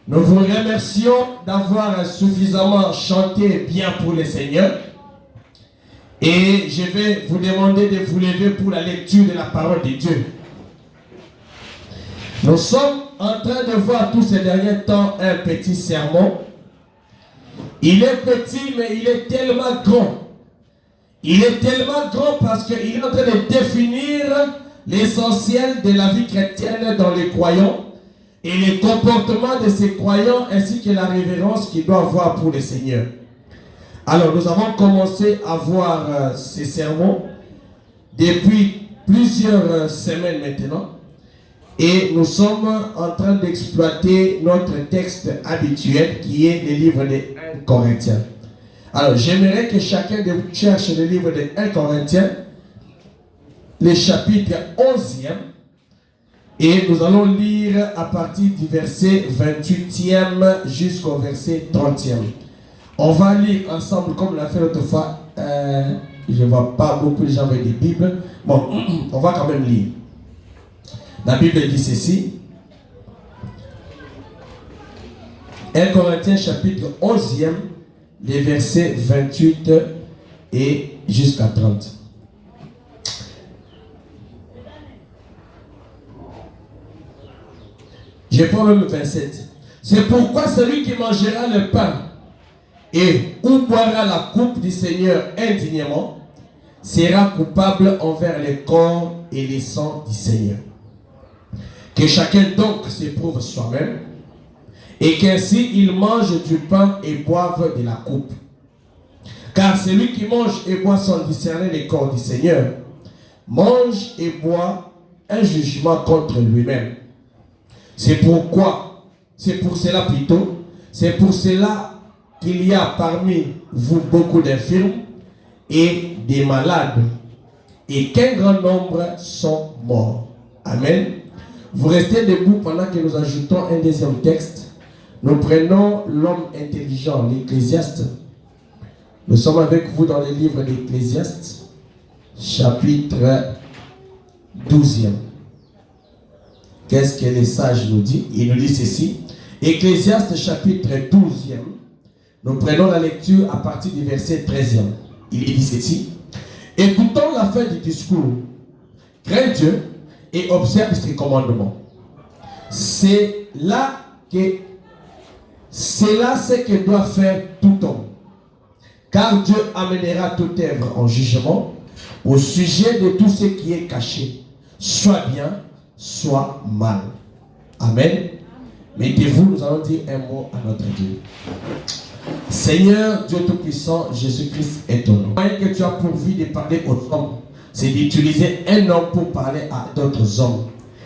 Nous vous remercions d'avoir suffisamment chanté bien pour le Seigneur. Et je vais vous demander de vous lever pour la lecture de la parole de Dieu. Nous sommes en train de voir tous ces derniers temps un petit sermon. Il est petit, mais il est tellement grand. Il est tellement grand parce qu'il est en train de définir l'essentiel de la vie chrétienne dans les croyants et les comportements de ces croyants ainsi que la révérence qu'ils doivent avoir pour le Seigneur. Alors, nous avons commencé à voir ces sermons depuis plusieurs semaines maintenant et nous sommes en train d'exploiter notre texte habituel qui est le livre de 1 Corinthiens. Alors, j'aimerais que chacun de vous cherche le livre de 1 Corinthiens, le chapitre 11e, et nous allons lire à partir du verset 28e jusqu'au verset 30e. On va lire ensemble comme on l'a fait l'autre fois. Je ne vois pas beaucoup de gens avec des Bibles. Bon, on va quand même lire. La Bible dit ceci. 1 Corinthiens chapitre 11e, les versets 28 et jusqu'à 30. Je prends même le 27. C'est pourquoi celui qui mangera le pain et ou boira la coupe du Seigneur indignement sera coupable envers le corps et le sang du Seigneur. Que chacun donc s'éprouve soi-même et qu'ainsi il mange du pain et boive de la coupe. Car celui qui mange et boit sans discerner le corps du Seigneur mange et boit un jugement contre lui-même. C'est pour cela qu'il y a parmi vous beaucoup d'infirmes et des malades, et qu'un grand nombre sont morts. Amen. Vous restez debout pendant que nous ajoutons un deuxième texte. Nous prenons l'homme intelligent, l'Ecclésiaste. Nous sommes avec vous dans le livre d'Ecclésiaste, chapitre 12e. Qu'est-ce que les sages nous disent? Il nous dit ceci. Ecclésiaste chapitre 12e. Nous prenons la lecture à partir du verset 13e. Il dit ceci. Écoutons la fin du discours. Crains Dieu et observe ses commandements. C'est là ce que doit faire tout homme. Car Dieu amènera toute œuvre en jugement au sujet de tout ce qui est caché, soit bien, soit mal. Amen. Mettez-vous, nous allons dire un mot à notre Dieu. Seigneur, Dieu Tout-Puissant, Jésus-Christ est ton nom. Le moyen que tu as pourvu de parler aux hommes, c'est d'utiliser un homme pour parler à d'autres hommes.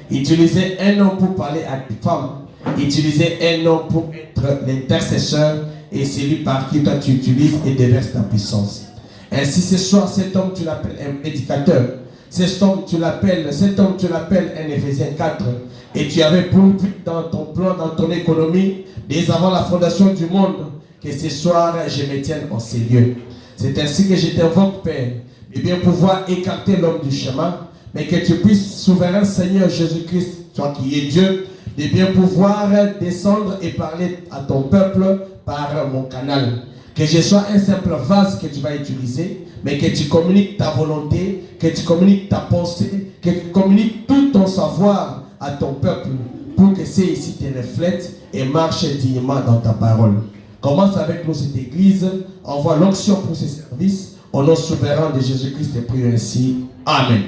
Utiliser un homme pour parler à des femmes. Utiliser un homme pour être l'intercesseur et celui par qui toi tu utilises et déverses ta puissance. Ainsi ce soir, cet homme tu l'appelles un prédicateur. Cet homme tu l'appelles un Éphésiens 4. Et tu avais pour but dans ton plan, dans ton économie, dès avant la fondation du monde, que ce soir je me tienne en ces lieux. C'est ainsi que je t'invoque, Père, de bien pouvoir écarter l'homme du chemin, mais que tu puisses, souverain Seigneur Jésus-Christ, toi qui es Dieu, de bien pouvoir descendre et parler à ton peuple par mon canal. Que je sois un simple vase que tu vas utiliser, mais que tu communiques ta volonté, que tu communiques ta pensée, que tu communiques tout ton savoir à ton peuple, pour que ceux-ci te reflètent et marchent dignement dans ta parole. Commence avec nous cette église, envoie l'onction pour ce service, au nom souverain de Jésus-Christ et prie ainsi. Amen.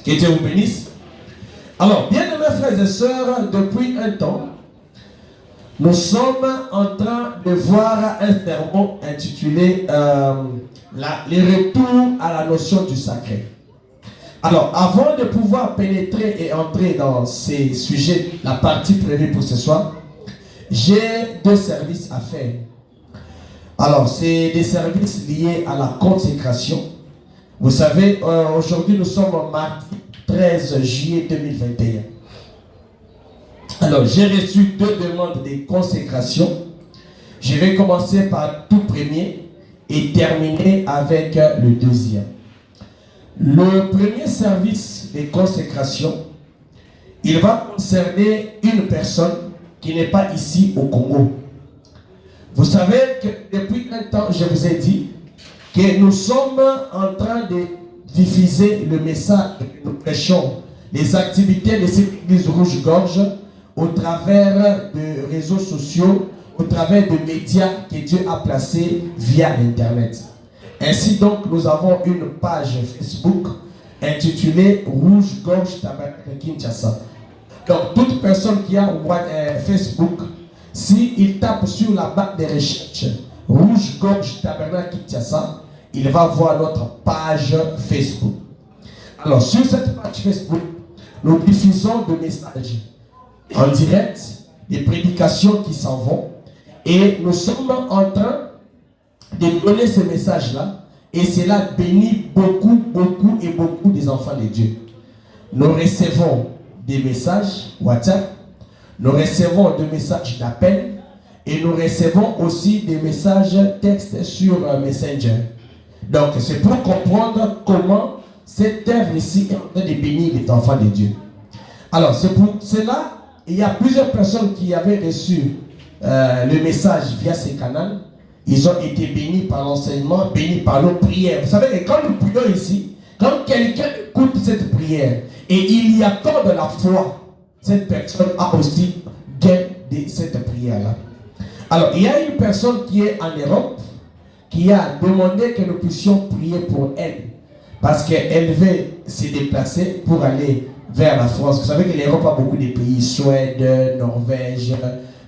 Que Dieu vous bénisse. Alors, bien-aimés frères et sœurs, depuis un temps, nous sommes en train de voir un sermon intitulé les retours à la notion du sacré. Alors, avant de pouvoir pénétrer et entrer dans ces sujets, la partie prévue pour ce soir, j'ai deux services à faire. Alors, c'est des services liés à la consécration. Vous savez, aujourd'hui, nous sommes en mardi 13 juillet 2021. Alors, j'ai reçu deux demandes de consécration. Je vais commencer par le tout premier et terminer avec le deuxième. Le premier service de consécration, il va concerner une personne qui n'est pas ici au Congo. Vous savez que depuis un temps, je vous ai dit que nous sommes en train de diffuser le message que nous prêchons, les activités de cette église Rouge-Gorge au travers de réseaux sociaux, au travers de médias que Dieu a placés via l'Internet. Ainsi donc, nous avons une page Facebook intitulée Rouge-Gorge Tabernacle Kinshasa. Donc, toute personne qui a Facebook, s'il tape sur la barre de recherche Rouge-Gorge Tabernacle Kinshasa, il va voir notre page Facebook. Alors, sur cette page Facebook, nous diffusons des messages en direct, des prédications qui s'en vont, et nous sommes en train de donner ce message-là, et cela bénit beaucoup des enfants de Dieu. Nous recevons des messages WhatsApp, nous recevons des messages d'appel, et nous recevons aussi des messages textes sur Messenger. Donc, c'est pour comprendre comment cette œuvre ici est en train de bénir les enfants de Dieu. Alors, c'est pour cela, il y a plusieurs personnes qui avaient reçu le message via ces canaux. Ils ont été bénis par l'enseignement, bénis par nos prières. Vous savez, quand nous prions ici, quand quelqu'un écoute cette prière et il y accorde la foi, cette personne a aussi gain de cette prière-là. Alors, il y a une personne qui est en Europe qui a demandé que nous puissions prier pour elle parce qu'elle veut se déplacer pour aller vers la France. Vous savez que l'Europe a beaucoup de pays, Suède, Norvège,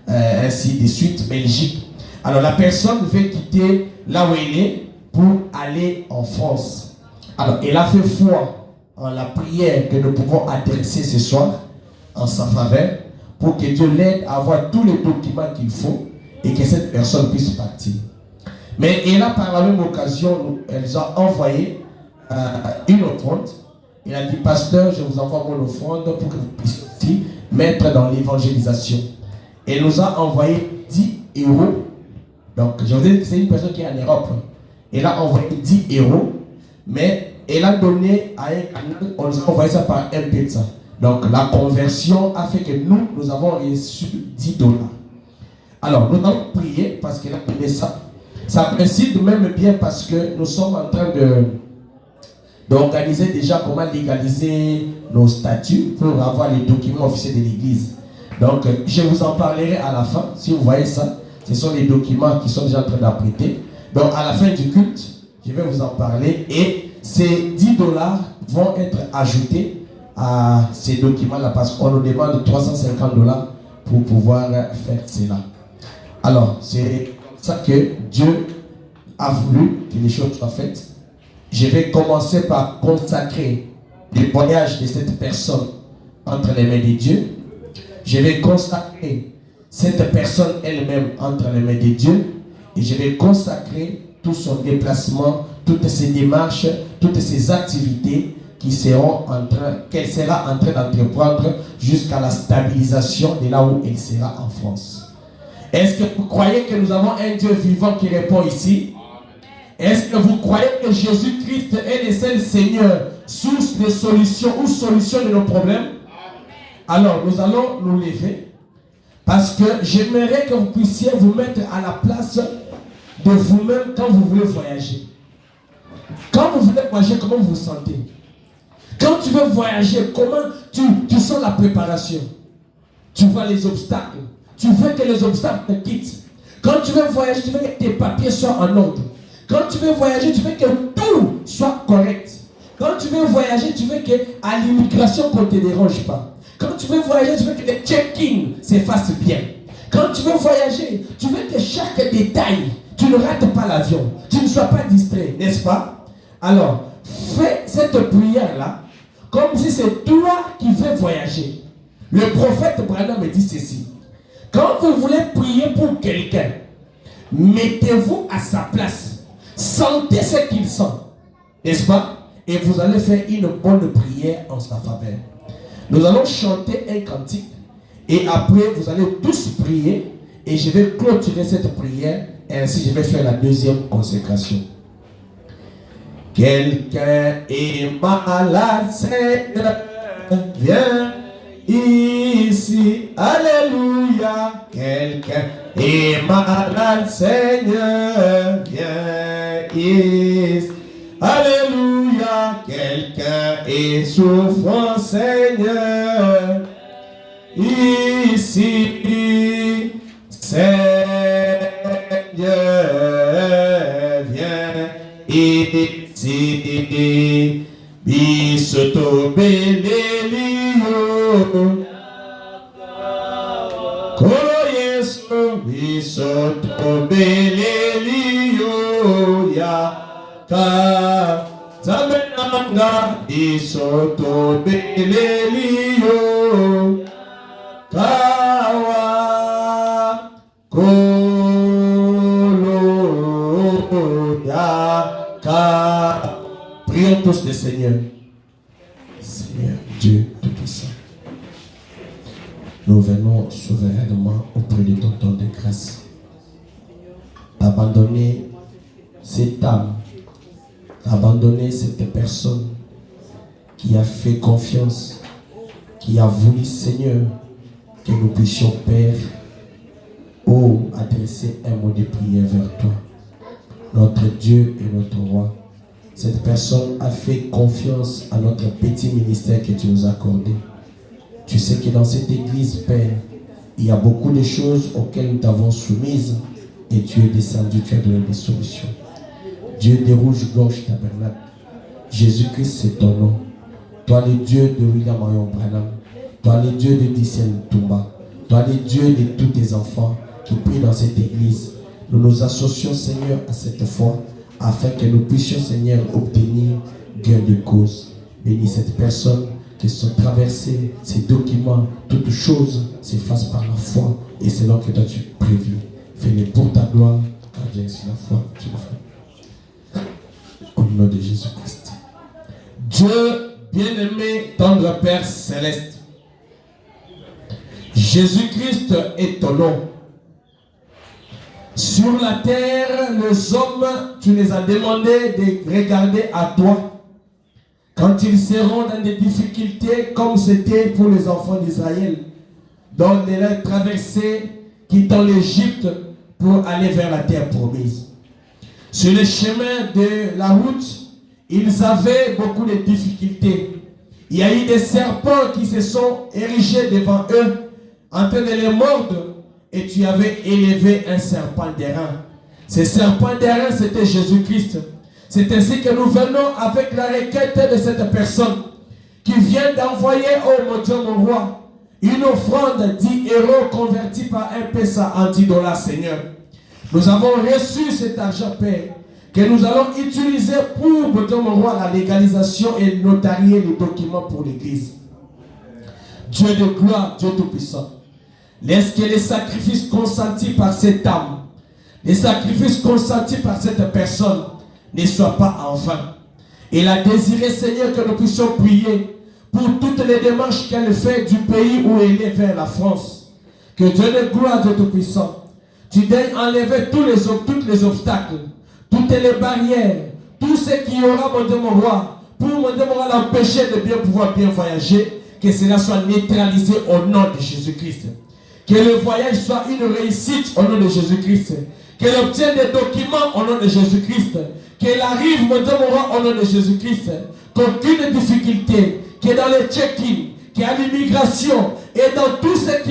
ainsi de suite, Belgique. Alors la personne veut quitter là où elle est pour aller en France. Alors elle a fait foi en la prière que nous pouvons adresser ce soir en sa faveur pour que Dieu l'aide à avoir tous les documents qu'il faut et que cette personne puisse partir. Mais elle a par la même occasion, elle nous a envoyé une offrande. Il a dit, pasteur, je vous envoie mon offrande pour que vous puissiez aussi mettre dans l'évangélisation. Elle nous a envoyé 10 euros. Donc, je vous ai dit que c'est une personne qui est en Europe. Elle a envoyé 10 euros, mais elle a donné à un canal, on nous a envoyé ça par M-Pesa. Donc, la conversion a fait que nous avons reçu 10 $. Alors, nous allons prier parce qu'elle a donné ça. Ça précise même bien parce que nous sommes en train d'organiser déjà comment légaliser nos statuts pour avoir les documents officiels de l'église. Donc, je vous en parlerai à la fin. Si vous voyez ça, ce sont les documents qui sont déjà en train d'apprêter. Donc, à la fin du culte, je vais vous en parler. Et ces 10 $ vont être ajoutés à ces documents-là parce qu'on nous demande 350 $ pour pouvoir faire cela. Alors, c'est comme ça que Dieu a voulu que les choses soient faites. Je vais commencer par consacrer le voyage de cette personne entre les mains de Dieu. Je vais consacrer cette personne elle-même entre les mains de Dieu. Et je vais consacrer tout son déplacement, toutes ses démarches, toutes ses activités qu'elle sera en train d'entreprendre jusqu'à la stabilisation de là où elle sera en France. Est-ce que vous croyez que nous avons un Dieu vivant qui répond ici? Est-ce que vous croyez que Jésus-Christ est le seul Seigneur, source de solution ou solution de nos problèmes? Alors, nous allons nous lever parce que j'aimerais que vous puissiez vous mettre à la place de vous-même quand vous voulez voyager. Quand vous voulez voyager, comment vous vous sentez? Quand tu veux voyager, comment tu sens la préparation? Tu vois les obstacles. Tu veux que les obstacles te quittent. Quand tu veux voyager, tu veux que tes papiers soient en ordre. Quand tu veux voyager, tu veux que tout soit correct. Quand tu veux voyager, tu veux qu'à l'immigration, qu'on ne te dérange pas. Quand tu veux voyager, tu veux que les check-in se fassent bien. Quand tu veux voyager, tu veux que chaque détail, tu ne rates pas l'avion. Tu ne sois pas distrait, n'est-ce pas? Alors, fais cette prière-là comme si c'est toi qui veux voyager. Le prophète Branham me dit ceci. Quand vous voulez prier pour quelqu'un, mettez-vous à sa place. Sentez ce qu'il sent. N'est-ce pas? Et vous allez faire une bonne prière en sa faveur. Nous allons chanter un cantique. Et après, vous allez tous prier. Et je vais clôturer cette prière. Et ainsi, je vais faire la deuxième consécration. Quelqu'un est malade, Seigneur, viens ici. Alléluia. Alléluia, quelqu'un est malade, Seigneur, viens ici. Alléluia, quelqu'un est souffrant, Seigneur, ici. Seigneur, viens ici. Bisoto belelio. Kolo Yesu, bisoto belelio ya. Ka zamenanga bisoto belelio kawa kolo ya ka. Prions tous le Seigneur. Seigneur Dieu Tout-Puissant, nous venons souverainement auprès de ton don de grâce. Abandonner cette âme, abandonner cette personne qui a fait confiance, qui a voulu, Seigneur, que nous puissions, Père, adresser un mot de prière vers toi, notre Dieu et notre Roi. Cette personne a fait confiance à notre petit ministère que tu nous as accordé. Tu sais que dans cette église, Père, il y a beaucoup de choses auxquelles nous t'avons soumises et tu es descendu, tu as donné des solutions. Dieu des rouges-gorges tabernacle, Jésus-Christ c'est ton nom. Toi le Dieu de William Marion Branham, toi le Dieu de Dicen Toumba, toi le Dieu de tous tes enfants qui prient dans cette église. Nous nous associons, Seigneur, à cette foi, afin que nous puissions, Seigneur, obtenir gain de cause. Bénis cette personne qui sont traversées, ces documents, toutes choses s'effacent par la foi et selon que toi tu prévu. Fais-le pour ta gloire, car j'ai ainsi la foi, tu le fais. Au nom de Jésus-Christ. Dieu bien-aimé, tendre Père céleste, Jésus-Christ est ton nom. Sur la terre, les hommes, tu les as demandé de regarder à toi quand ils seront dans des difficultés comme c'était pour les enfants d'Israël, dans les traversées quittant l'Égypte pour aller vers la terre promise. Sur le chemin de la route, ils avaient beaucoup de difficultés. Il y a eu des serpents qui se sont érigés devant eux, en train de les mordre. Et tu avais élevé un serpent d'airain. Ce serpent d'airain, c'était Jésus-Christ. C'est ainsi que nous venons avec la requête de cette personne qui vient d'envoyer, oh mon Dieu, mon roi, une offrande 10 euros convertie par un pesa en $10, Seigneur. Nous avons reçu cet argent, Père, que nous allons utiliser pour, mon Dieu, mon roi, la légalisation et notarier les documents pour l'église. Dieu de gloire, Dieu tout-puissant. Laisse que les sacrifices consentis par cette âme, les sacrifices consentis par cette personne ne soient pas en vain. Il a désiré, Seigneur, que nous puissions prier pour toutes les démarches qu'elle fait du pays où elle est vers la France. Que Dieu de gloire, Dieu tout-puissant, tu daignes enlever tous les obstacles, toutes les barrières, tout ce qui aura, mon Dieu, mon roi, pour, mon Dieu, mon roi, l'empêcher de bien pouvoir bien voyager, que cela soit neutralisé au nom de Jésus-Christ. Que le voyage soit une réussite au nom de Jésus-Christ. Qu'elle obtienne des documents au nom de Jésus-Christ. Qu'elle arrive, mon Dieu, mon roi, au nom de Jésus-Christ. Qu'aucune difficulté, que dans le check-in, qu'à l'immigration et dans tout ce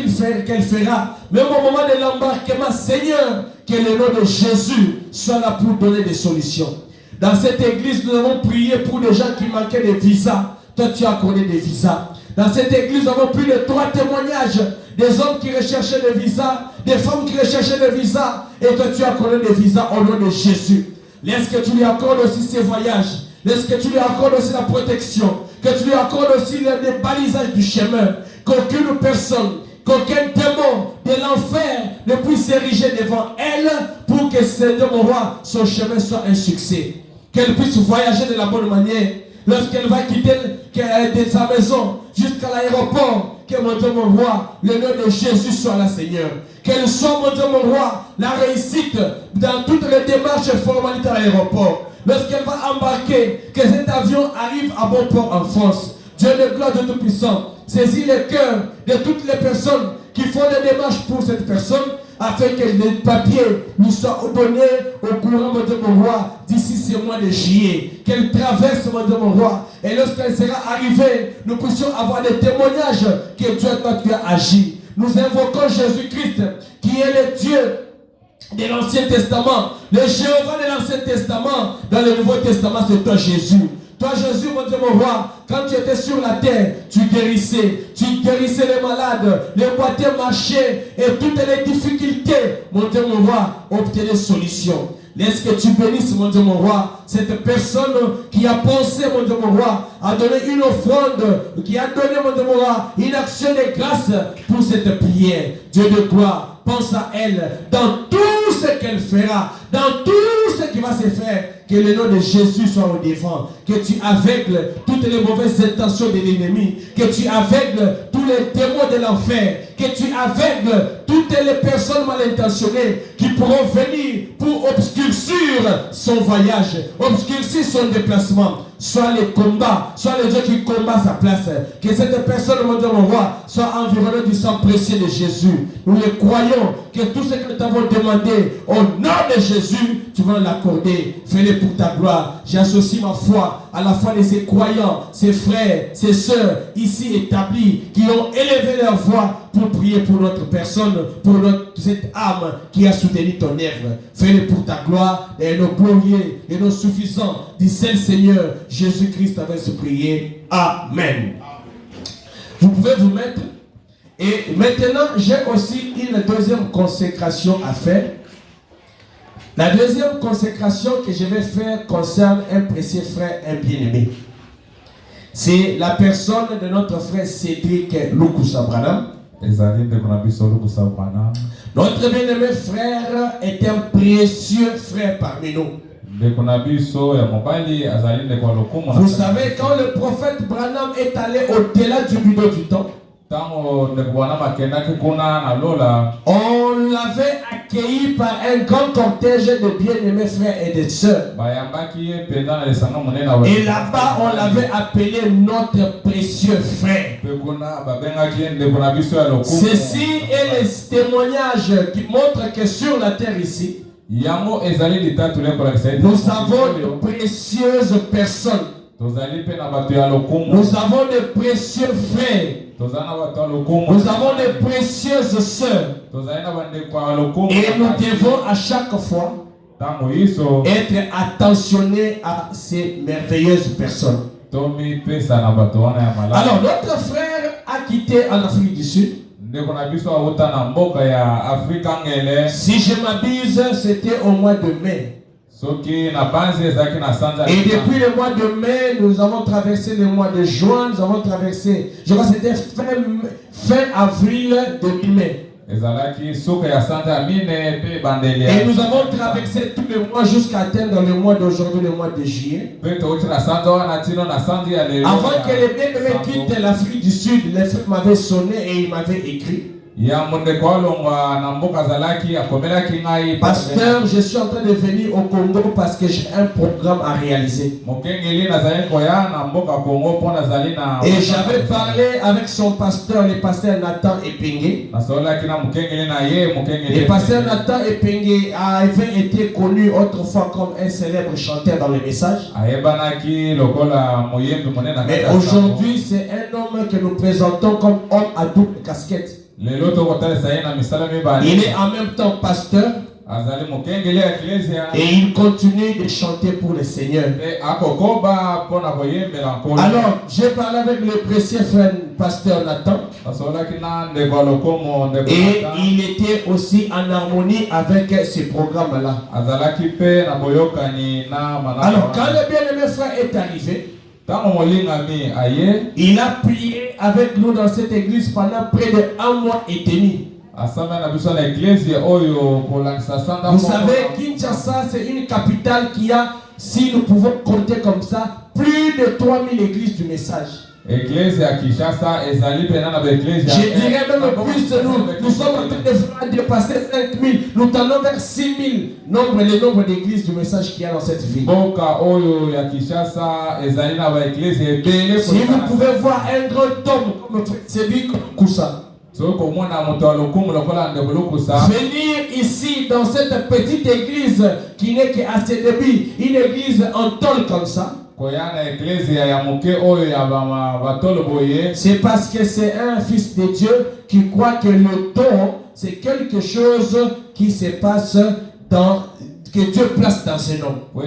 qu'elle fera, même au moment de l'embarquement, Seigneur, que le nom de Jésus soit là pour donner des solutions. Dans cette église, nous avons prié pour des gens qui manquaient de visas. Toi, tu as accordé des visas. Dans cette église, nous avons plus de 3 témoignages. Des hommes qui recherchaient des visas, des femmes qui recherchaient des visas, et que tu as accordé des visas au nom de Jésus. Laisse que tu lui accordes aussi ses voyages. Laisse que tu lui accordes aussi la protection. Que tu lui accordes aussi le balisage du chemin. Qu'aucune personne, qu'aucun démon de l'enfer ne puisse s'ériger devant elle pour que, Seigneur mon roi, son chemin soit un succès. Qu'elle puisse voyager de la bonne manière. Lorsqu'elle va quitter de sa maison jusqu'à l'aéroport, que mon Dieu, mon roi, le nom de Jésus soit là, Seigneur. Qu'elle soit, mon Dieu, mon roi, la réussite dans toutes les démarches et formalités à l'aéroport. Lorsqu'elle va embarquer, que cet avion arrive à bon port en France. Dieu de gloire, Dieu tout-puissant, saisis le cœur de toutes les personnes qui font des démarches pour cette personne, afin que les papiers lui soient donnés au courant, mon Dieu, mon roi, d'ici ce mois de juillet. Qu'elle traverse, mon Dieu, mon roi. Et lorsqu'elle sera arrivée, nous puissions avoir des témoignages que Dieu, toi, tu as agi. Nous invoquons Jésus-Christ, qui est le Dieu de l'Ancien Testament, le Jéhovah de l'Ancien Testament. Dans le Nouveau Testament, c'est toi, Jésus. Toi, Jésus, mon Dieu, mon roi, quand tu étais sur la terre, tu guérissais les malades, les boiteux marchaient, et toutes les difficultés, mon Dieu, mon roi, obtenaient solution. Laisse que tu bénisses, mon Dieu, mon roi, cette personne qui a pensé, mon Dieu, mon roi, a donné une offrande, qui a donné, mon Dieu, mon roi, une action de grâce pour cette prière. Dieu de gloire, pense à elle dans tout ce qu'elle fera, dans tout ce qui va se faire. Que le nom de Jésus soit au devant. Que tu aveugles toutes les mauvaises intentions de l'ennemi. Que tu aveugles tous les démons de l'enfer. Que tu aveugles toutes les personnes mal intentionnées qui pourront venir pour obscurcir son voyage, obscurcir son déplacement. Soit les combats, soit les Dieu qui combat sa place. Que cette personne, mon Dieu, mon roi, soit environnée du sang précieux de Jésus. Nous le croyons que tout ce que nous t'avons demandé au nom de Jésus, tu vas l'accorder. Fais-le pour ta gloire. J'associe ma foi à la foi de ces croyants, ces frères, ces sœurs ici établis qui ont élevé leur voix pour prier pour notre personne, pour cette âme qui a soutenu ton œuvre. Fais-le pour ta gloire et nos glorieux et nos suffisants. Dis Seigneur Jésus-Christ avec ce prier. Amen. Vous pouvez vous mettre. Et maintenant, j'ai aussi une deuxième consécration à faire. La deuxième consécration que je vais faire concerne un précieux frère, un bien-aimé. C'est la personne de notre frère Cédric Lukusa Branham. Notre bien-aimé frère est un précieux frère parmi nous. Vous savez, quand le prophète Branham est allé au-delà du rideau du temps, on l'avait accueilli par un grand cortège de bien-aimés frères et de sœurs. Et là-bas, on l'avait appelé notre précieux frère. Ceci est le témoignage qui montre que sur la terre ici, nous avons de précieuses personnes. Nous avons de précieux frères. Nous avons de précieuses sœurs. Et nous devons à chaque fois être attentionnés à ces merveilleuses personnes. Alors, notre frère a quitté en Afrique du Sud. Si je m'abuse, c'était au mois de mai. Et depuis le mois de mai, nous avons traversé le mois de juin, nous avons traversé, je crois que c'était fin avril 2000. Et nous avons traversé tout le mois jusqu'à atteindre le mois d'aujourd'hui, le mois de juillet. Avant que les bien-aimés quittent l'Afrique du Sud, les frères m'avaient sonné et ils m'avaient écrit. Pasteur, je suis en train de venir au Congo parce que j'ai un programme à réaliser. Et j'avais parlé avec son pasteur, le pasteur Nathan Epenge. Le pasteur Nathan Epenge avait été connu autrefois comme un célèbre chanteur dans les messages. Mais aujourd'hui, c'est un homme que nous présentons comme homme à double casquette. Il est en même temps pasteur et il continue de chanter pour le Seigneur. Alors, j'ai parlé avec le précieux frère pasteur Nathan et il était aussi en harmonie avec ce programme-là. Alors, quand le bien-aimé frère est arrivé, il a prié avec nous dans cette église pendant près de 1 mois et demi. Vous savez, Kinshasa, c'est une capitale qui a, si nous pouvons compter comme ça, plus de 3000 églises du message. Je dirais même plus, nous sommes en train de dépasser 5000. Nous tendons vers 6000, le nombre d'églises du message qu'il y a dans cette ville. Si vous pouvez voir un grand homme comme Cédric Koussa, Venir ici dans cette petite église qui n'est qu'à ses débuts, une église en tôle comme ça. C'est parce que c'est un fils de Dieu qui croit que le don, c'est quelque chose qui se passe dans que Dieu place dans ce nom. Donc,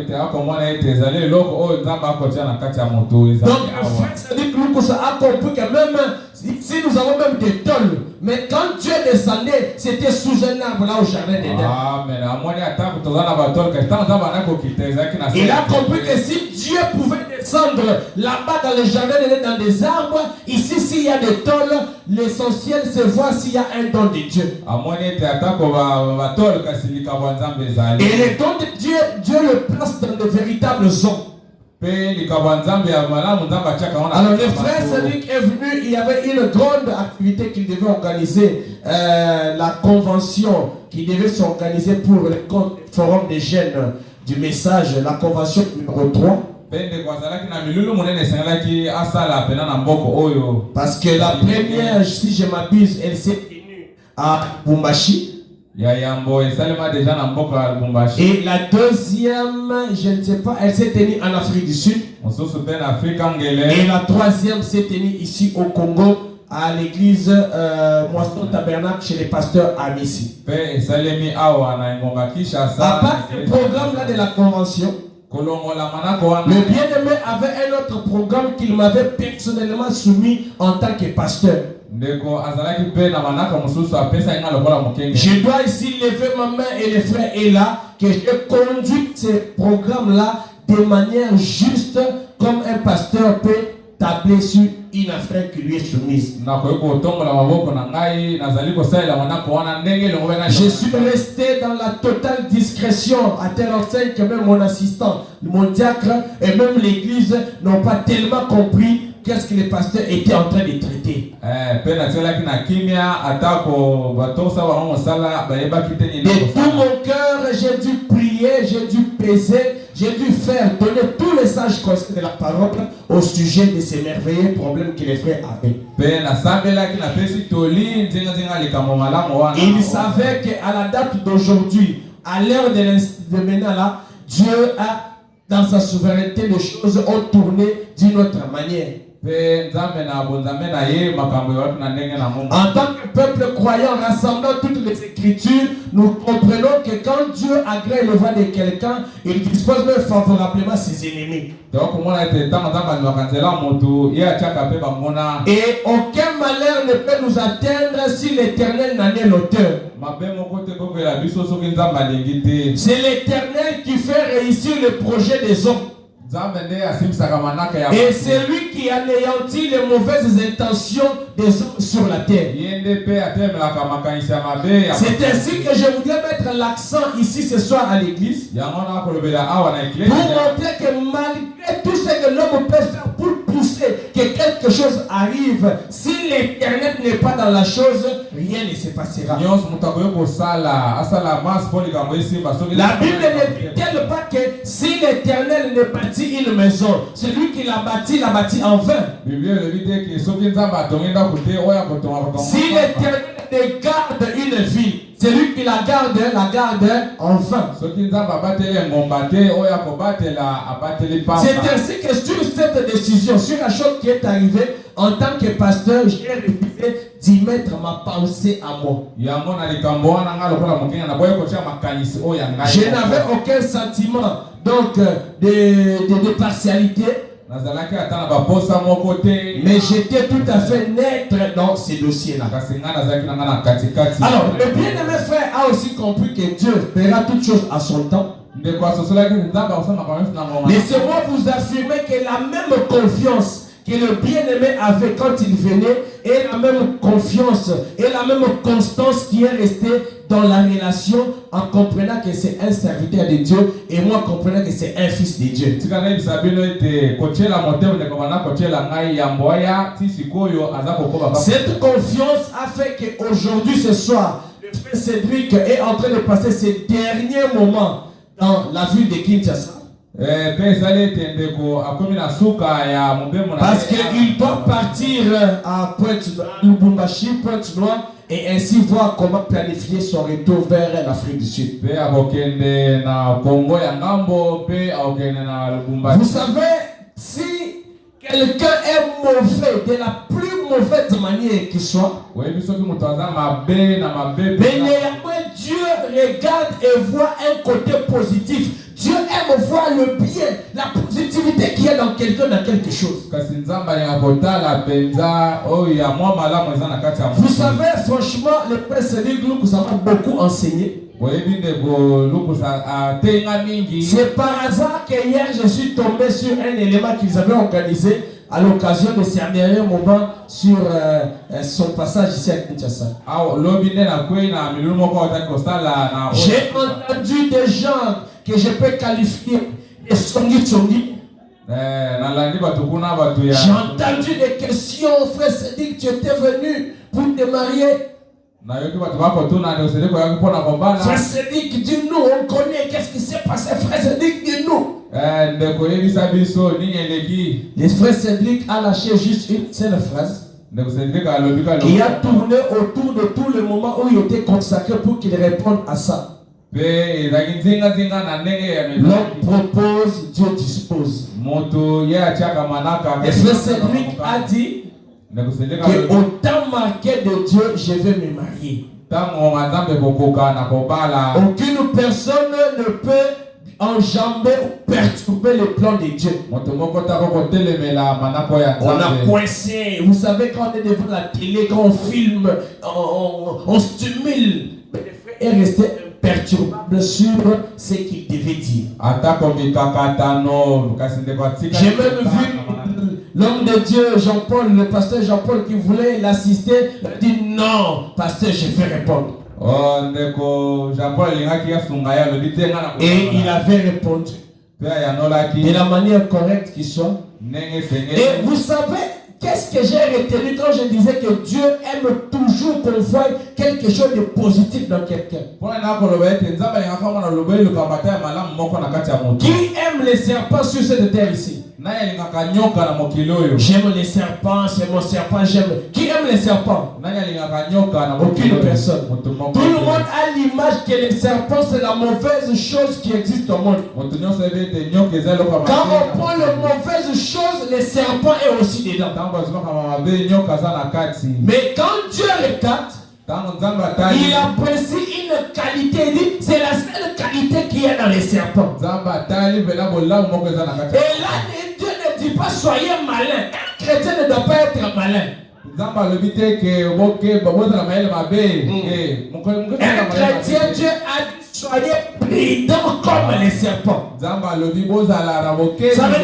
frère, ça dit que nous a compris que même si nous avons même des tôles, mais quand Dieu descendait, c'était sous un arbre là au jardin d'Éden. Il a compris que si Dieu pouvait descendre là-bas dans le jardin d'Éden, dans des arbres, ici s'il y a des tôles, l'essentiel c'est voir s'il y a un don de Dieu. Et les dons de Dieu, Dieu le place dans de véritables zones. Alors le frère Cédric est venu, il y avait une grande activité qu'il devait organiser, la convention qui devait s'organiser pour le forum des jeunes du message, la convention numéro 3. Parce que la première, si je m'abuse, elle s'est tenue à Bumbashi. Et la deuxième, je ne sais pas, elle s'est tenue en Afrique du Sud. Et la troisième s'est tenue ici au Congo, à l'église Moisson Tabernacle chez les pasteurs Amissi. À part ce programme-là de la convention, le bien-aimé avait un autre programme qu'il m'avait personnellement soumis en tant que pasteur. Je dois ici lever ma main et le frère est là, que je conduis ce programme-là de manière juste, comme un pasteur peut tabler sur une affaire qui lui est soumise. Je suis resté dans la totale discrétion, à telle enseigne que même mon assistant, mon diacre et même l'église n'ont pas tellement compris qu'est-ce que les pasteurs étaient en train de traiter. De tout mon cœur, j'ai dû prier, j'ai dû peser, j'ai dû faire donner tous les sages conseils de la parole au sujet de ces merveilleux problèmes que les frères avaient. Il savait qu'à la date d'aujourd'hui, à l'heure de maintenant là, Dieu a, dans sa souveraineté, les choses ont tourné d'une autre manière. En tant que peuple croyant, rassemblant toutes les Écritures, nous comprenons que quand Dieu agrée le voix de quelqu'un, il dispose même favorablement ses ennemis. Et aucun malheur ne peut nous atteindre si l'Éternel n'en est l'auteur. C'est l'Éternel qui fait réussir le projet des hommes. Et c'est lui qui anéantit les mauvaises intentions des hommes sur la terre. C'est ainsi que je voudrais mettre l'accent ici ce soir à l'église pour montrer que malgré tout ce que l'homme peut faire pour pousser que quelque chose arrive, si l'Éternel n'est pas dans la chose, rien ne se passera. La Bible ne dit-elle pas que si l'Éternel ne bâtit une maison, celui qui l'a bâti en vain. Si l'Éternel garde une ville, celui qui la garde en vain. C'est ainsi que sur cette décision, sur la chose qui est arrivée, en tant que pasteur, j'ai refusé d'y mettre ma pensée à moi. Je n'avais aucun sentiment donc de partialité. Mais j'étais tout à fait net dans ces dossiers-là. Alors, le bien-aimé frère a aussi compris que Dieu verra toutes choses à son temps. Laissez-moi vous affirmer que la même confiance que le bien-aimé avait quand il venait et la même confiance et la même constance qui est restée dans la relation en comprenant que c'est un serviteur de Dieu et moi comprenant que c'est un fils de Dieu. Cette confiance a fait qu'aujourd'hui, ce soir, le frère Cédric est en train de passer ses derniers moments dans la ville de Kinshasa. Parce qu'il doit partir à Lubumbashi, Pointe-Noire, et ainsi voir comment planifier son retour vers l'Afrique du Sud. Vous savez, si quelqu'un est mauvais, de la plus mauvaise manière qu'il soit, mais néanmoins Dieu regarde et voit un côté positif. Dieu aime voir le bien, la positivité qu'il y a dans quelqu'un, dans quelque chose. Vous savez, franchement, le Père Cédric nous a beaucoup enseigné. C'est par hasard que hier je suis tombé sur un élément qu'ils avaient organisé à l'occasion de ces derniers moments sur son passage ici à Kinshasa. J'ai entendu des gens que je peux qualifier de songi. J'ai entendu des questions, frère Cédric, tu étais venu pour te marier. Frère Cédric, dis-nous, on connaît, qu'est-ce qui s'est passé, frère Cédric, dis-nous. Le frère Cédric a lâché juste une seule phrase. Il a tourné autour de tout le moment où il était consacré pour qu'il réponde à ça. L'homme propose, Dieu dispose. Le frère Cédric a dit que au temps marqué de Dieu, je vais me marier. Aucune personne ne peut enjamber ou perturber le plan de Dieu. On a coincé. Vous savez, quand on est devant la télé, quand on filme, on stimule. Mais le frère est resté perturbable sur ce qu'il devait dire. J'ai même vu l'homme de Dieu, Jean-Paul, le pasteur Jean-Paul qui voulait l'assister, il a dit non, pasteur, je vais répondre. Et il avait répondu de la manière correcte qu'il soit. Et vous savez, qu'est-ce que j'ai retenu quand je disais que Dieu aime toujours qu'on voit quelque chose de positif dans quelqu'un? Qui aime les serpents sur cette terre ici? J'aime les serpents, c'est mon serpent, j'aime. Qui aime les serpents? Aucune personne. Tout le monde a l'image que les serpents c'est la mauvaise chose qui existe au monde. Quand on prend la mauvaise chose, les serpents est aussi dedans. Mais quand Dieu regarde, il apprécie une qualité, il dit c'est la seule qualité qu'il y a dans les serpents. Et là, Dieu ne dit pas soyez malin. Un chrétien ne doit pas être malin. Un chrétien, Dieu a dit soyez prudents comme les serpents. Ça veut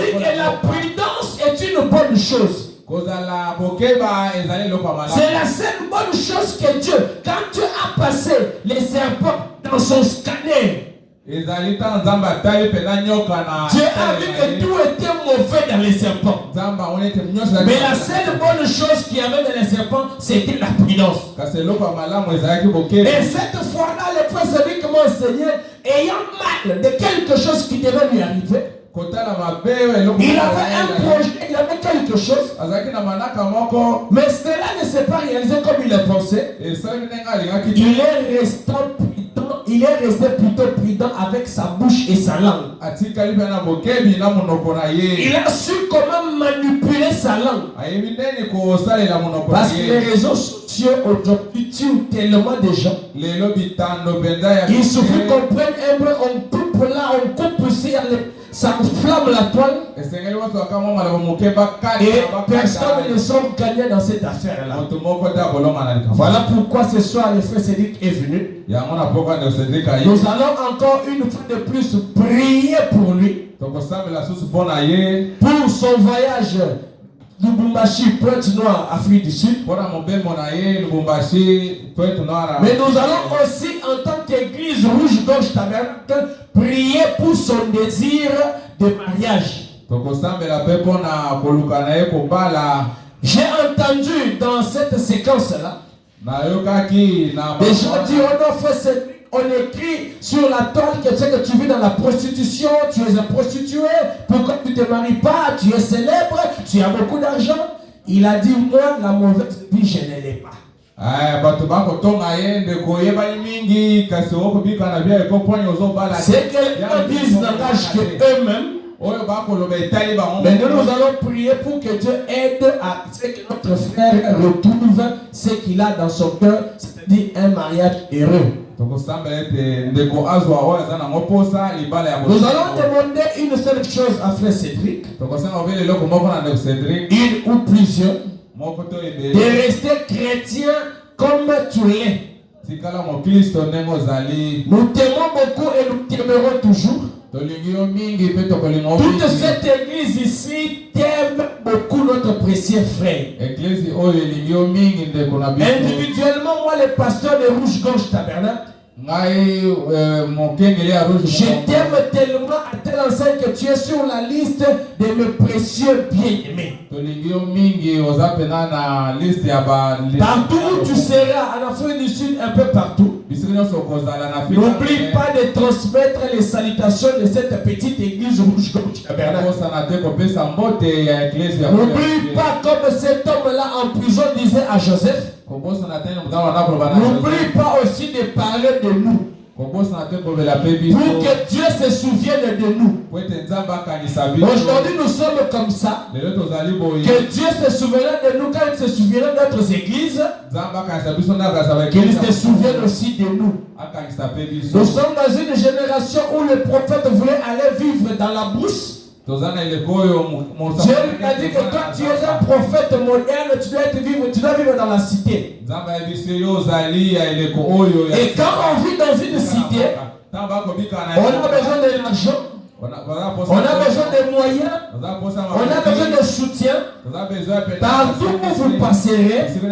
dire que la prudence est une bonne chose. C'est la seule bonne chose que Dieu, quand Dieu a passé les serpents dans son scanner, Dieu a vu que tout était mauvais dans les serpents. Mais la seule bonne chose qu'il y avait dans les serpents, c'était la prudence. Et cette fois-là, le frère Cédric m'a enseigné, ayant mal de quelque chose qui devait lui arriver, il avait un projet, il avait quelque chose, mais cela ne s'est pas réalisé comme il a pensé. Il est resté plutôt prudent avec sa bouche et sa langue. Il a su comment manipuler sa langue. Parce que les réseaux sociaux aujourd'hui tuent tellement de gens. Il suffit qu'on prenne un peu, on coupe là, on coupe ici, ça flamme la toile. Et personne ne sont gagnés dans cette affaire-là. Voilà pourquoi ce soir le frère Cédric est venu. Nous allons encore une fois de plus prier pour lui. Pour son voyage Lubumbashi, Pointe-Noire, Afrique du Sud. Mais nous allons aussi, en tant qu'Église Rouge Gorge Tabernacle, prier pour son désir de mariage. J'ai entendu dans cette séquence-là des gens dire on écrit sur la toile que tu vis dans la prostitution, tu es un prostitué, pourquoi tu ne te maries pas, tu es célèbre, tu as beaucoup d'argent. Il a dit, moi, la mauvaise vie, je ne l'ai pas. C'est qu'ils disent dans l'âge qu'eux-mêmes. Maintenant, nous allons prier pour que Dieu aide à ce que notre frère retrouve ce qu'il a dans son cœur, c'est-à-dire un mariage heureux. Nous allons demander une seule chose à frère Cédric, une ou plusieurs, de rester chrétien comme tu es. Nous t'aimons beaucoup et nous t'aimerons toujours. Toute cette église ici t'aime beaucoup notre précieux frère. Individuellement, moi, le pasteur de Rouge Gorge Tabernacle, je t'aime tellement à tel enseigne que tu es sur la liste de mes précieux bien-aimés. Partout où tu seras, en Afrique du Sud, un peu partout, n'oublie pas de transmettre les salutations de cette petite église Rouge Gorge Tabernacle. N'oublie pas, comme cet homme-là en prison disait à Joseph, n'oublie pas aussi de parler de nous. Pour que Dieu se souvienne de nous. Aujourd'hui, nous sommes comme ça. Que Dieu se souvienne de nous quand il se souvient de notre église. Qu'il se souvienne aussi de nous. Nous sommes dans une génération où le prophète voulait aller vivre dans la brousse. Dieu lui a dit que toi tu es un prophète moderne, tu dois vivre dans la cité. Et quand on vit dans une cité, on a besoin de l'argent, on a besoin de moyens, on a besoin de soutien. Partout où vous passerez, si vous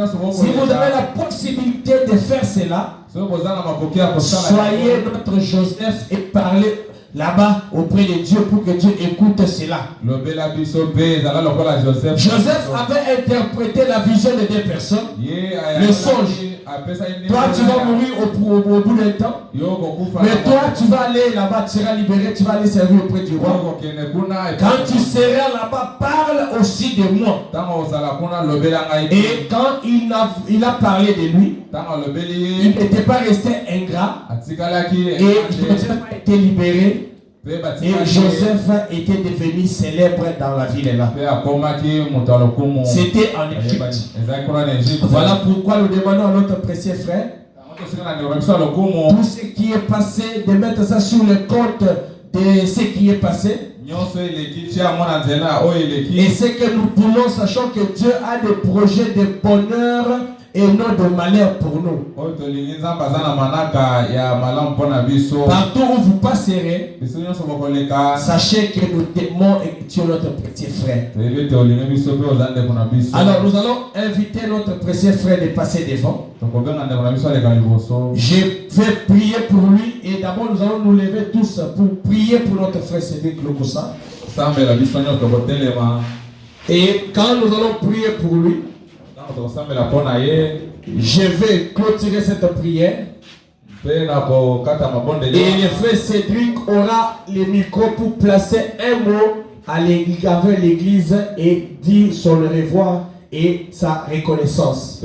avez la possibilité de faire cela, soyez notre Joseph et parlez là-bas auprès de Dieu pour que Dieu écoute cela. Joseph avait interprété la vision de deux personnes. Le songe. Toi tu vas mourir au bout d'un temps. Mais toi tu vas aller là-bas, tu seras libéré, tu vas aller servir auprès du roi. Quand tu seras là-bas, parle aussi de moi. Et quand il a parlé de lui, il n'était pas resté ingrat. Et Joseph a été libéré. Et Joseph était devenu célèbre dans la ville là. C'était en Égypte. Voilà pourquoi nous demandons à notre précieux frère tout ce qui est passé, de mettre ça sur le compte de ce qui est passé. Et ce que nous voulons, sachant que Dieu a des projets de bonheur et non de malheur pour nous. Partout où vous passerez, sachez que nous t'aimons et que tu es notre petit frère. Alors nous allons inviter notre précieux frère de passer devant. Je vais prier pour lui et d'abord nous allons nous lever tous pour prier pour notre frère Cédric Lokossa. Et quand nous allons prier pour lui, je vais clôturer cette prière. Et le frère Cédric aura le micro pour placer un mot avec l'église et dire son au revoir et sa reconnaissance.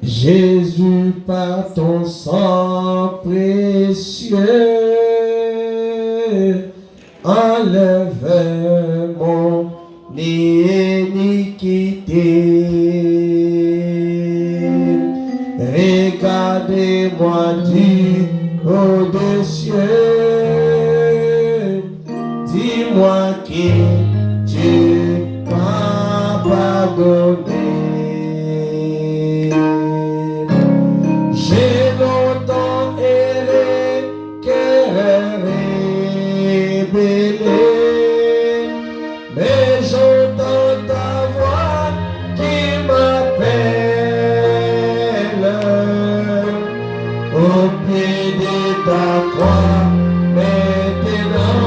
Jésus, par ton sang précieux, enlève mon iniquité. Regardez-moi du haut des cieux, dis-moi qui tu m'as pardonné. J'ai longtemps erré, cœur rébellé, mais j'entends ta voix qui m'appelle au pied de ta croix. Maintenant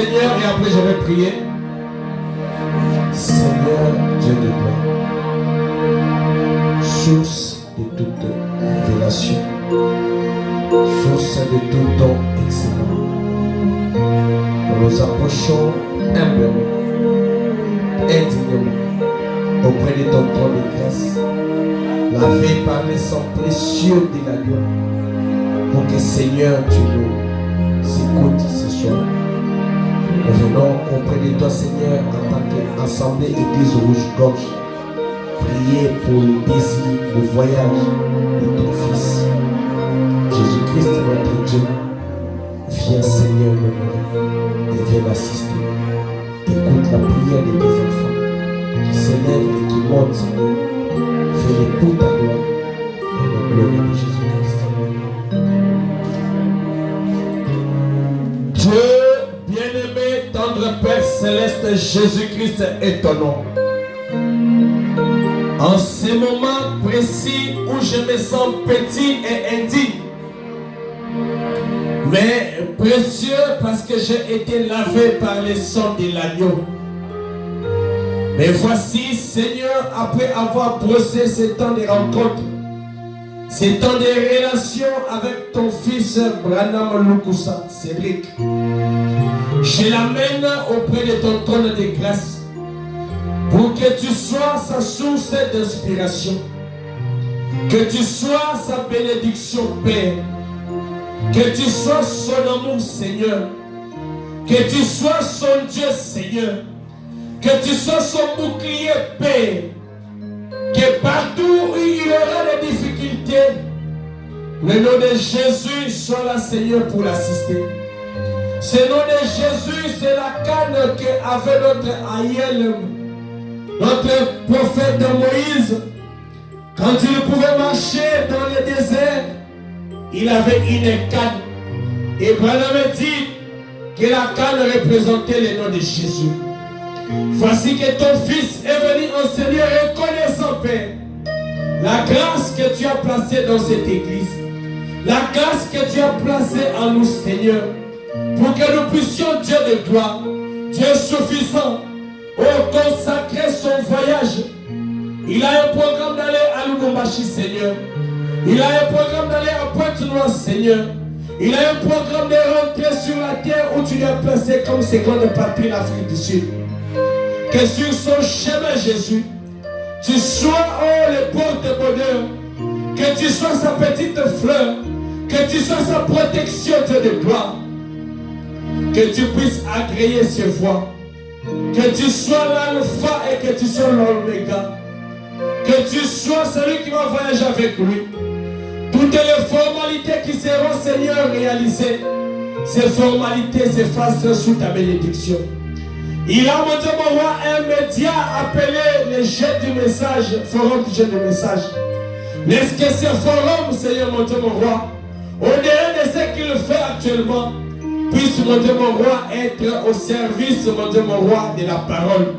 Seigneur et après je vais prier. Seigneur Dieu de gloire, source de toute relation, source de tout don excellent, nous nous approchons humblement, indignement auprès de ton trône de grâce, lavé par le sang précieux de l'agneau, pour que Seigneur tu nous écoutes ce soir. Nous venons auprès de toi Seigneur en tant qu'assemblée Église Rouge-Gorge, prier pour le désir, le voyage de ton Fils. Jésus-Christ notre Dieu, viens Seigneur l'honorer et viens l'assister. Écoute la prière de tes enfants qui s'élèvent et qui montent Seigneur. Fais-les pour ta gloire et la gloire de Jésus-Christ. Dieu bien-aimé, tendre Père Céleste, Jésus-Christ est ton nom. En ce moment précis où je me sens petit et indigne, mais précieux parce que j'ai été lavé par le sang de l'agneau. Mais voici, Seigneur, après avoir brossé ce temps de rencontre, ce temps de relation avec ton fils Branham Lukusa, Cédric, je l'amène auprès de ton trône de grâce pour que tu sois sa source d'inspiration, que tu sois sa bénédiction, Père, que tu sois son amour, Seigneur, que tu sois son Dieu, Seigneur, que tu sois son bouclier, Père, que partout où il y aura des difficultés, le nom de Jésus soit là, Seigneur, pour l'assister. Ce nom de Jésus, c'est la canne qu'avait notre aïeul, notre prophète Moïse. Quand il pouvait marcher dans le désert, il avait une canne. Et Branham dit que la canne représentait le nom de Jésus. Voici que ton fils est venu enseigner, reconnaissant, Père, la grâce que tu as placée dans cette église, la grâce que tu as placée en nous, Seigneur, pour que nous puissions, Dieu de gloire, Dieu suffisant, consacrer son voyage. Il a un programme d'aller à Lubumbashi, Seigneur. Il a un programme d'aller à Pointe-Noire, Seigneur. Il a un programme de rentrer sur la terre où tu l'as placé comme seconde patrie l'Afrique du Sud. Que sur son chemin, Jésus, tu sois, le porte-bonheur, que tu sois sa petite fleur, que tu sois sa protection, Dieu de gloire, que tu puisses agréer ses voies, que tu sois l'alpha et que tu sois l'oméga, que tu sois celui qui va voyager avec lui. Toutes les formalités qui seront, Seigneur, réalisées, ces formalités s'effacent sous ta bénédiction. Il a, mon Dieu, mon roi, un média appelé le jet du message, forum du jet du message. Est-ce que ce forum, Seigneur, mon Dieu, mon roi, au-delà de ce qu'il fait actuellement, puisse, mon Dieu, mon roi, être au service, mon Dieu, mon roi, de la parole.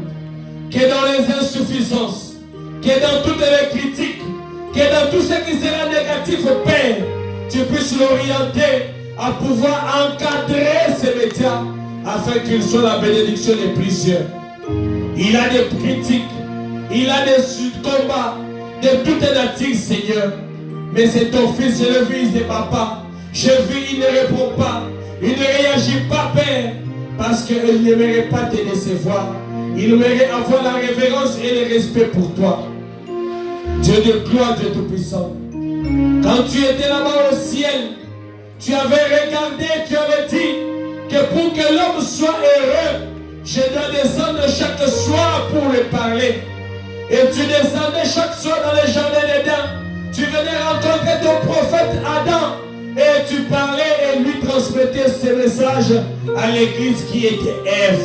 Que dans les insuffisances, que dans toutes les critiques, que dans tout ce qui sera négatif, Père, tu puisses l'orienter à pouvoir encadrer ces médias afin qu'il soit la bénédiction de plusieurs. Il a des critiques, il a des combats de toutes natures, Seigneur. Mais c'est ton fils, je le vis, il ne débat pas. Je vis, il ne répond pas. Il ne réagit pas, Père, parce qu'il ne mérite pas te décevoir. Il mérite avoir la révérence et le respect pour toi. Dieu de gloire, Dieu tout-puissant. Quand tu étais là-bas au ciel, tu avais regardé, tu avais dit que pour que l'homme soit heureux, je dois descendre chaque soir pour lui parler. Et tu descendais chaque soir dans le jardin d'Éden. Tu venais rencontrer ton prophète Adam et tu parlais et lui transmettais ce message à l'église qui était Ève.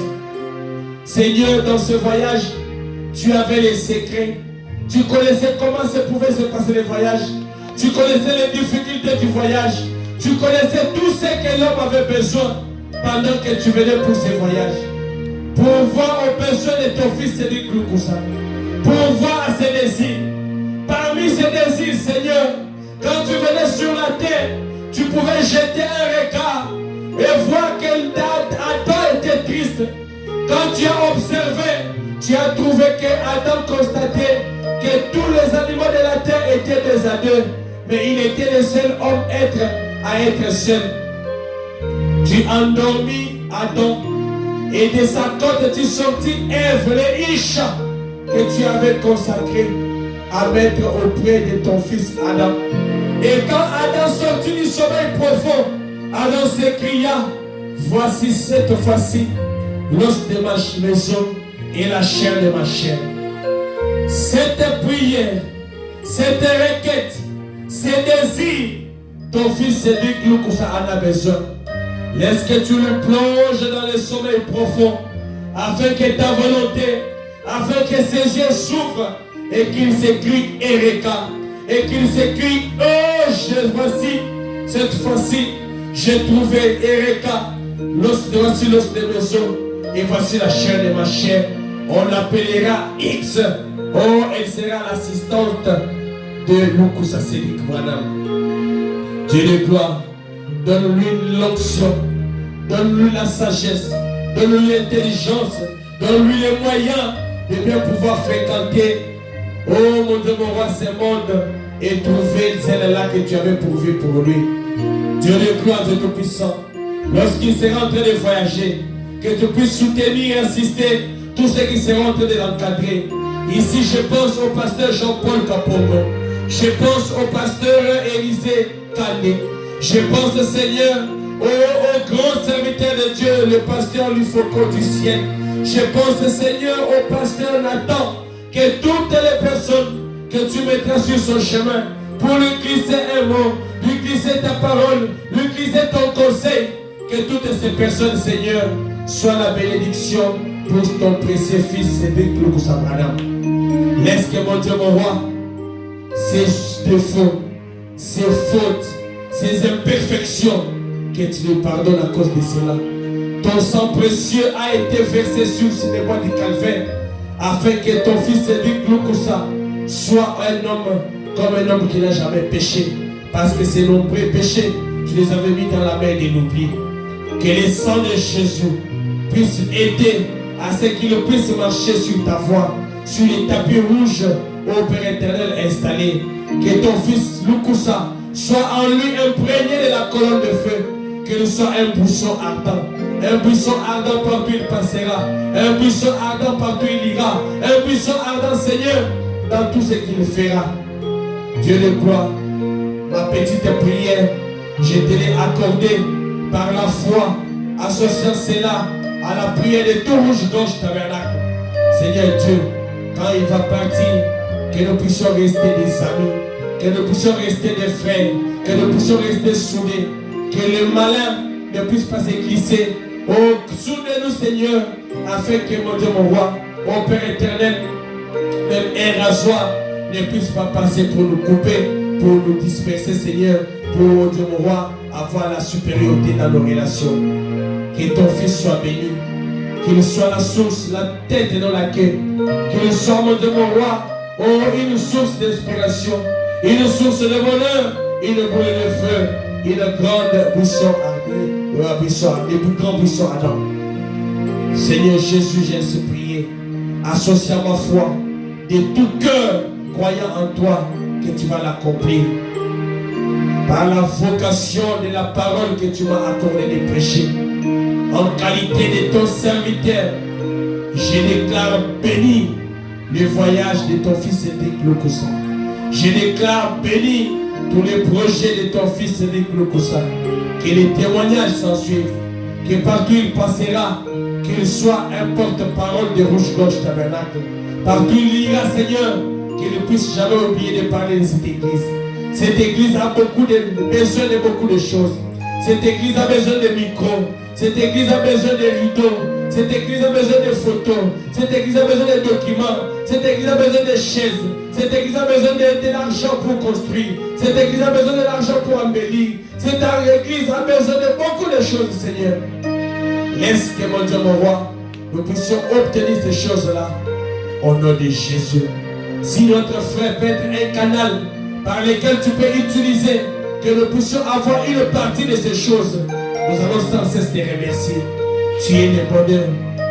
Seigneur, dans ce voyage, tu avais les secrets. Tu connaissais comment pouvait se passer le voyage. Tu connaissais les difficultés du voyage. Tu connaissais tout ce que l'homme avait besoin pendant que tu venais pour ce voyage. Pour voir aux besoins de ton fils Cédric Lukusa. Pour voir à ses désirs. Parmi ces désirs, Seigneur, quand tu venais sur la terre, tu pouvais jeter un regard et voir qu'Adam était triste. Quand tu as observé, tu as trouvé que Adam constatait que tous les animaux de la terre étaient des ânes, mais il était le seul homme à être seul. Tu as endormi Adam, et de sa côte tu sortis Ève, le Isha, que tu avais consacré à mettre auprès de ton fils Adam. Et quand Adam sortit du sommeil profond, Adam s'écria, voici cette fois-ci l'os de ma maison et la chair de ma chair. Cette prière, cette requête, ces désirs, ton fils Cédric Lukusa en a besoin. Laisse que tu le plonges dans le sommeil profond, afin que ta volonté, afin que ses yeux s'ouvrent et qu'il s'écrit Ereka, et qu'il s'écrit oh, voici, cette fois-ci, j'ai trouvé Ereka, voici l'os de maison, et voici la chair de ma chair. On l'appellera X. Oh, elle sera l'assistante de Lukusa Cédric Branham. Dieu de gloire, donne-lui l'onction, donne-lui la sagesse, donne-lui l'intelligence, donne-lui les moyens de bien pouvoir fréquenter, oh mon Dieu, mon roi, ce monde et trouver celle-là que tu avais pourvue pour lui. Dieu de gloire, Dieu tout-puissant, lorsqu'il sera en train de voyager, que tu puisses soutenir et assister tous ceux qui seront en train de l'encadrer. Ici, je pense au pasteur Jean-Paul Kapongo. Je pense au pasteur Élisée Kandé. Je pense, Seigneur, au grand serviteur de Dieu, le pasteur Lufoko du ciel. Je pense, Seigneur, au pasteur Nathan, que toutes les personnes que tu mettras sur son chemin pour lui glisser un mot, lui glisser ta parole, lui glisser ton conseil, que toutes ces personnes, Seigneur, soient la bénédiction pour ton précieux fils Cédric Lukusa Branham. Laisse que mon Dieu, mon roi, ses défauts, ses fautes, ses imperfections, que tu lui pardonnes à cause de cela. Ton sang précieux a été versé sur les bois du calvaire, afin que ton fils Cédric Lukusa soit un homme comme un homme qui n'a jamais péché. Parce que ces nombreux péchés, tu les avais mis dans la main de l'oubli. Que le sang de Jésus puisse aider à ce qu'il puisse marcher sur ta voie, sur les tapis rouges, ô Père éternel installé. Que ton fils Lukusa soit en lui imprégné de la colonne de feu, qu'il soit un buisson ardent. Un buisson ardent partout il passera, un buisson ardent partout il ira, un buisson ardent, Seigneur, dans tout ce qu'il fera. Dieu de gloire, ma petite prière, je te l'ai accordée par la foi, associant cela à la prière de tout rouge-gorge tabernacle. Seigneur Dieu, quand il va partir, que nous puissions rester des amis, que nous puissions rester des frères, que nous puissions rester soudés, que le malin ne puisse pas se glisser. Oh, soudez-nous, Seigneur, afin que mon Dieu, mon roi, mon Père éternel, même un rasoir ne puisse pas passer pour nous couper, pour nous disperser, Seigneur, pour, mon Dieu, mon roi, avoir la supériorité dans nos relations. Que ton fils soit béni, qu'il soit la source, la tête et non la queue, qu'il soit, mon Dieu, mon roi, oh, une source d'inspiration, une source de bonheur, une boule de feu, une grande buisson ardée, le plus grand buisson ardent. Seigneur Jésus, j'ai ainsi prié, associe à ma foi de tout cœur, croyant en toi, que tu vas l'accomplir. Par la vocation de la parole que tu m'as accordé de prêcher, en qualité de ton serviteur, je déclare béni le voyage de ton fils Cédric Lukusa. Je déclare béni tous les projets de ton fils Cédric Lukusa. Que les témoignages s'en suivent, que partout il passera, qu'il soit un porte-parole de Rouge-Gorge Tabernacle. Partout il ira, Seigneur, qu'il ne puisse jamais oublier de parler de cette église. Cette église a besoin de beaucoup de choses. Cette église a besoin de micros. Cette église a besoin de rideaux. Cette église a besoin de photos. Cette église a besoin de documents. Cette église a besoin de chaises. Cette église a besoin de l'argent pour construire. Cette église a besoin de l'argent pour embellir. Cette église a besoin de beaucoup de choses, Seigneur. Laisse que, mon Dieu, mon roi, nous puissions obtenir ces choses-là au nom de Jésus. Si notre frère peut être un canal par lequel tu peux utiliser, que nous puissions avoir une partie de ces choses, nous allons sans cesse te remercier. Tu es le bonheur,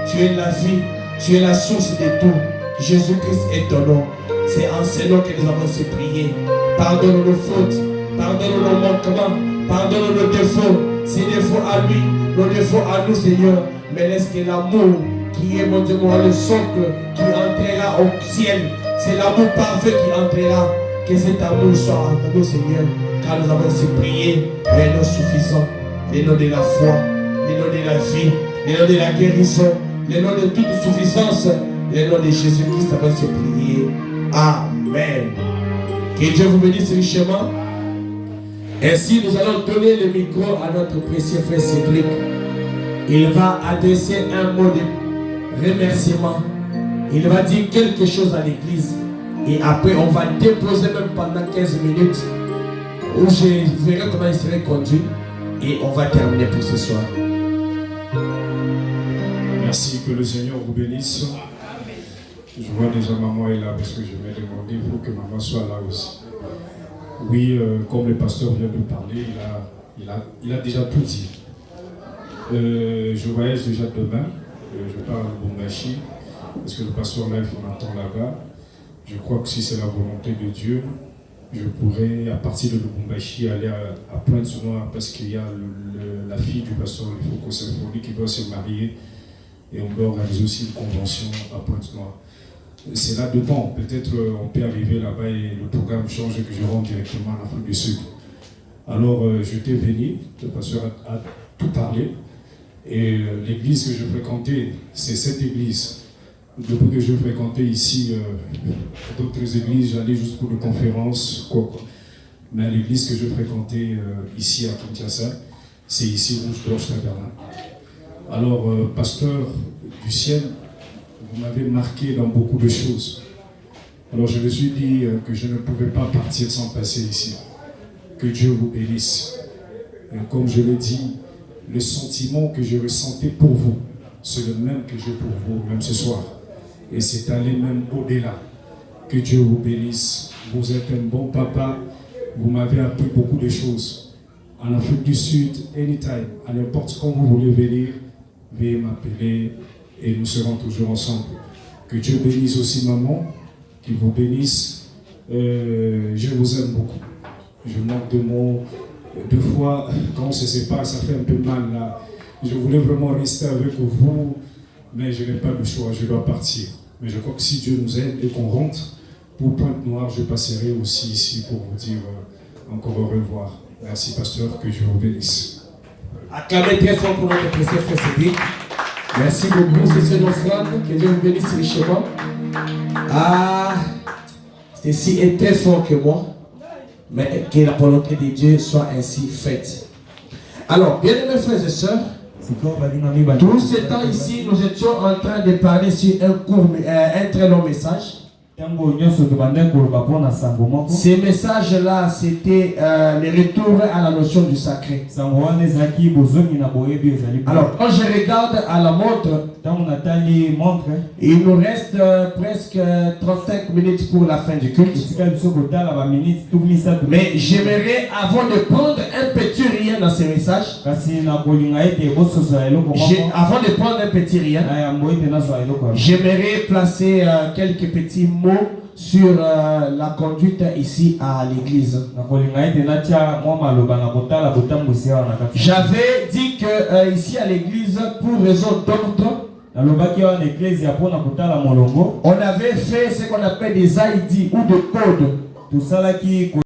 Tu es la vie, tu es la source de tout. Jésus-Christ est ton nom. C'est en ce nom que nous avons se prier. Pardonne nos fautes, pardonne nos manquements, pardonne nos défauts. Ces défauts à lui, nos défauts à nous, Seigneur. Mais laisse que l'amour qui est, mon Dieu, le socle qui entrera au ciel, c'est l'amour parfait qui entrera. Que cet amour soit entre nous, Seigneur. Car nous avons se prier, les noms suffisants, les noms de la foi, les noms de la vie, les noms de la guérison, les noms de toute suffisance, les noms de Jésus-Christ avons se prier. Amen. Que Dieu vous bénisse richement. Ainsi, nous allons donner le micro à notre précieux frère Cédric. Il va adresser un mot de remerciement. Il va dire quelque chose à l'église. Et après, on va déposer même pendant 15 minutes où je verrai comment il serait conduit. Et on va terminer pour ce soir. Merci, que le Seigneur vous bénisse. Je vois déjà maman est là parce que je m'ai demandé, il faut que maman soit là aussi. Oui, comme le pasteur vient de parler, il a déjà tout dit. Je voyage déjà demain, je pars à Lubumbashi, parce que le pasteur là, il m'attend là-bas. Je crois que si c'est la volonté de Dieu, je pourrais, à partir de Lubumbashi, aller à Pointe-Noire, parce qu'il y a la fille du pasteur Lefoko Symphonie qui doit se marier, et on doit organiser aussi une convention à Pointe-Noire. C'est là-dedans, peut-être on peut arriver là-bas et le programme change et que je rentre directement en Afrique du Sud. Alors je t'ai béni, le pasteur a tout parlé, et l'église que je fréquentais, c'est cette église. Depuis que je fréquentais ici d'autres églises, j'allais juste pour des conférences, quoi. Mais l'église que je fréquentais ici à Kinshasa, c'est ici Rouge-Gorge Tabernacle. Alors, pasteur du ciel, vous m'avez marqué dans beaucoup de choses. Alors je me suis dit que je ne pouvais pas partir sans passer ici. Que Dieu vous bénisse. Et comme je l'ai dit, le sentiment que je ressentais pour vous, c'est le même que j'ai pour vous, même ce soir. Et c'est allé même au-delà. Que Dieu vous bénisse. Vous êtes un bon papa. Vous m'avez appris beaucoup de choses. En Afrique du Sud, anytime, à n'importe quand vous voulez venir, veuillez m'appeler et nous serons toujours ensemble. Que Dieu bénisse aussi maman, qu'il vous bénisse. Je vous aime beaucoup. Je manque de mots. Deux fois, quand on se sépare, ça fait un peu mal là. Je voulais vraiment rester avec vous, mais je n'ai pas le choix, je dois partir. Mais je crois que si Dieu nous aide et qu'on rentre, pour Pointe-Noire, je passerai aussi ici pour vous dire encore au revoir. Merci pasteur, que Dieu vous bénisse. Acclamez très fort pour notre précieux frère Cédric. Merci beaucoup, c'est ce frère, que Dieu vous bénisse richement. Ah, c'est si et très fort que moi, mais que la volonté de Dieu soit ainsi faite. Alors, bien aimés frères et sœurs, tout ce temps ici, nous étions en train de parler sur un très long message. Ces messages-là, c'était le retour à la notion du sacré. Alors, quand je regarde à la montre, il nous reste presque 35 minutes pour la fin du culte. Mais j'aimerais, avant de prendre un petit rien dans ce message, avant de prendre un petit rien, j'aimerais placer quelques petits mots sur la conduite ici à l'église. J'avais dit que ici à l'église, pour raison d'ordre, on avait fait ce qu'on appelle des ID ou des codes.